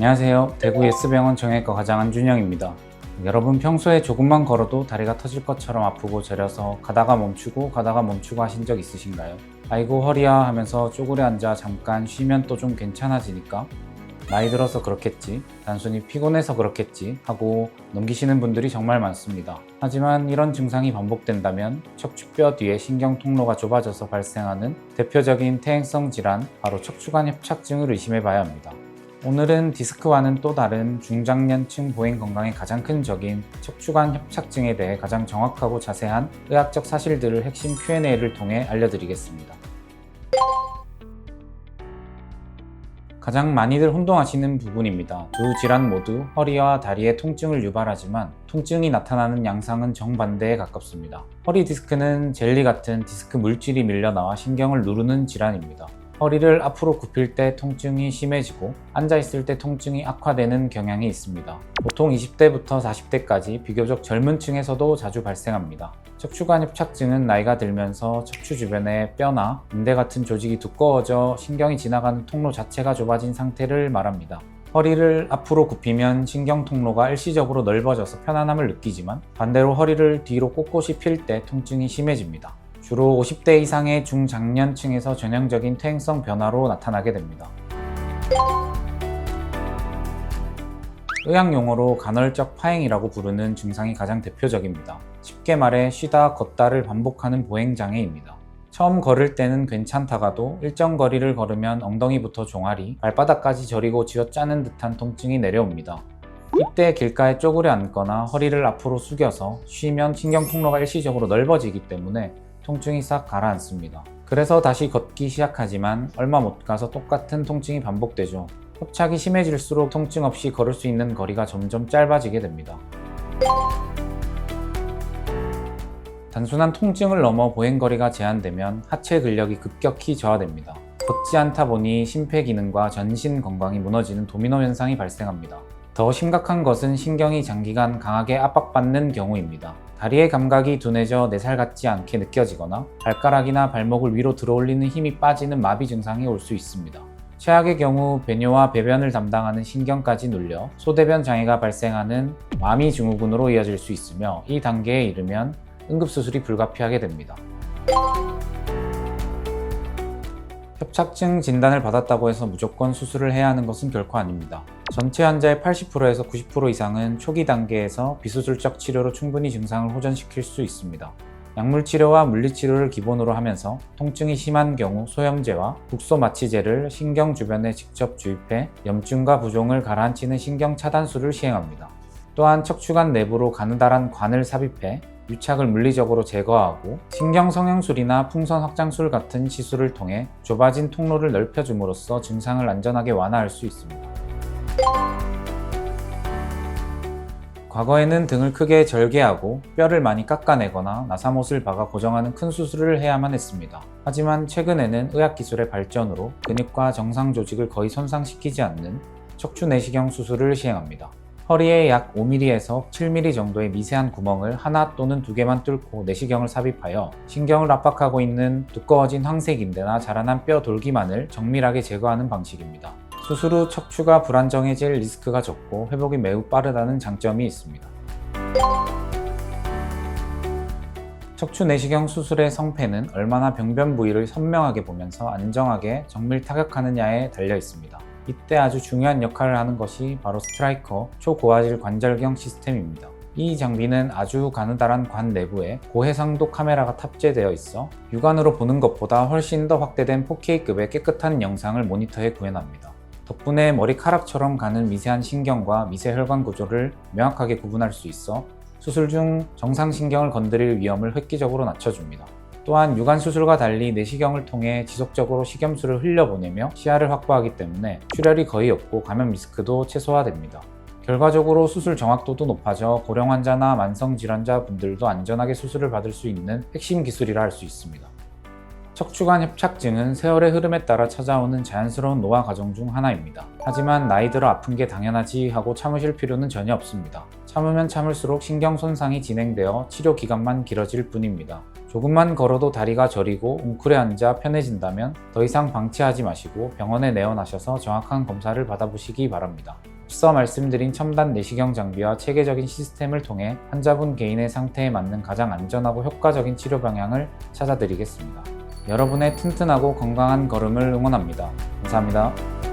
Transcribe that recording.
안녕하세요. 대구 예스병원 정형외과 과장 안준영입니다. 여러분 평소에 조금만 걸어도 다리가 터질 것처럼 아프고 저려서 가다가 멈추고 하신 적 있으신가요? 아이고 허리야 하면서 쪼그려 앉아 잠깐 쉬면 또 좀 괜찮아지니까 나이 들어서 그렇겠지, 단순히 피곤해서 그렇겠지 하고 넘기시는 분들이 정말 많습니다. 하지만 이런 증상이 반복된다면 척추뼈 뒤에 신경 통로가 좁아져서 발생하는 대표적인 퇴행성 질환, 바로 척추관 협착증을 의심해 봐야 합니다. 오늘은 디스크와는 또 다른 중장년층 보행 건강에 가장 큰 적인 척추관 협착증에 대해 가장 정확하고 자세한 의학적 사실들을 핵심 Q&A를 통해 알려드리겠습니다. 가장 많이들 혼동하시는 부분입니다. 두 질환 모두 허리와 다리의 통증을 유발하지만 통증이 나타나는 양상은 정반대에 가깝습니다. 허리 디스크는 젤리 같은 디스크 물질이 밀려나와 신경을 누르는 질환입니다. 허리를 앞으로 굽힐 때 통증이 심해지고 앉아있을 때 통증이 악화되는 경향이 있습니다. 보통 20대부터 40대까지 비교적 젊은 층에서도 자주 발생합니다. 척추관 협착증은 나이가 들면서 척추 주변의 뼈나 인대 같은 조직이 두꺼워져 신경이 지나가는 통로 자체가 좁아진 상태를 말합니다. 허리를 앞으로 굽히면 신경 통로가 일시적으로 넓어져서 편안함을 느끼지만 반대로 허리를 뒤로 꼿꼿이 필 때 통증이 심해집니다. 주로 50대 이상의 중장년층에서 전형적인 퇴행성 변화로 나타나게 됩니다. 의학 용어로 간헐적 파행이라고 부르는 증상이 가장 대표적입니다. 쉽게 말해 쉬다 걷다를 반복하는 보행장애입니다. 처음 걸을 때는 괜찮다가도 일정 거리를 걸으면 엉덩이부터 종아리, 발바닥까지 저리고 쥐어짜는 듯한 통증이 내려옵니다. 이때 길가에 쪼그려 앉거나 허리를 앞으로 숙여서 쉬면 신경 통로가 일시적으로 넓어지기 때문에 통증이 싹 가라앉습니다. 그래서 다시 걷기 시작하지만 얼마 못 가서 똑같은 통증이 반복되죠. 협착이 심해질수록 통증 없이 걸을 수 있는 거리가 점점 짧아지게 됩니다. 단순한 통증을 넘어 보행거리가 제한되면 하체 근력이 급격히 저하됩니다. 걷지 않다 보니 심폐기능과 전신 건강이 무너지는 도미노 현상이 발생합니다. 더 심각한 것은 신경이 장기간 강하게 압박받는 경우입니다. 다리의 감각이 둔해져 4살 같지 않게 느껴지거나 발가락이나 발목을 위로 들어올리는 힘이 빠지는 마비 증상이 올 수 있습니다. 최악의 경우 배뇨와 배변을 담당하는 신경까지 눌려 소대변 장애가 발생하는 마미 증후군으로 이어질 수 있으며 이 단계에 이르면 응급수술이 불가피하게 됩니다. 협착증 진단을 받았다고 해서 무조건 수술을 해야 하는 것은 결코 아닙니다. 전체 환자의 80%에서 90% 이상은 초기 단계에서 비수술적 치료로 충분히 증상을 호전시킬 수 있습니다. 약물치료와 물리치료를 기본으로 하면서 통증이 심한 경우 소염제와 국소마취제를 신경 주변에 직접 주입해 염증과 부종을 가라앉히는 신경차단술을 시행합니다. 또한 척추관 내부로 가느다란 관을 삽입해 유착을 물리적으로 제거하고 신경성형술이나 풍선 확장술 같은 시술을 통해 좁아진 통로를 넓혀줌으로써 증상을 안전하게 완화할 수 있습니다. 과거에는 등을 크게 절개하고 뼈를 많이 깎아내거나 나사못을 박아 고정하는 큰 수술을 해야만 했습니다. 하지만 최근에는 의학기술의 발전으로 근육과 정상 조직을 거의 손상시키지 않는 척추 내시경 수술을 시행합니다. 허리에 약 5mm에서 7mm 정도의 미세한 구멍을 하나 또는 2개만 뚫고 내시경을 삽입하여 신경을 압박하고 있는 두꺼워진 황색인대나 자라난 뼈 돌기만을 정밀하게 제거하는 방식입니다. 수술 후 척추가 불안정해질 리스크가 적고 회복이 매우 빠르다는 장점이 있습니다. 척추 내시경 수술의 성패는 얼마나 병변 부위를 선명하게 보면서 안정하게 정밀 타격하느냐에 달려 있습니다. 이때 아주 중요한 역할을 하는 것이 바로 스트라이커 초고화질 관절경 시스템입니다. 이 장비는 아주 가느다란 관 내부에 고해상도 카메라가 탑재되어 있어 육안으로 보는 것보다 훨씬 더 확대된 4K급의 깨끗한 영상을 모니터에 구현합니다. 덕분에 머리카락처럼 가는 미세한 신경과 미세혈관 구조를 명확하게 구분할 수 있어 수술 중 정상신경을 건드릴 위험을 획기적으로 낮춰줍니다. 또한 유관 수술과 달리 내시경을 통해 지속적으로 식염수를 흘려보내며 시야를 확보하기 때문에 출혈이 거의 없고 감염 리스크도 최소화됩니다. 결과적으로 수술 정확도도 높아져 고령 환자나 만성 질환자 분들도 안전하게 수술을 받을 수 있는 핵심 기술이라 할 수 있습니다. 척추관 협착증은 세월의 흐름에 따라 찾아오는 자연스러운 노화 과정 중 하나입니다. 하지만 나이 들어 아픈 게 당연하지 하고 참으실 필요는 전혀 없습니다. 참으면 참을수록 신경 손상이 진행되어 치료 기간만 길어질 뿐입니다. 조금만 걸어도 다리가 저리고 웅크려 앉아 편해진다면 더 이상 방치하지 마시고 병원에 내원하셔서 정확한 검사를 받아보시기 바랍니다. 앞서 말씀드린 첨단 내시경 장비와 체계적인 시스템을 통해 환자분 개인의 상태에 맞는 가장 안전하고 효과적인 치료 방향을 찾아드리겠습니다. 여러분의 튼튼하고 건강한 걸음을 응원합니다. 감사합니다.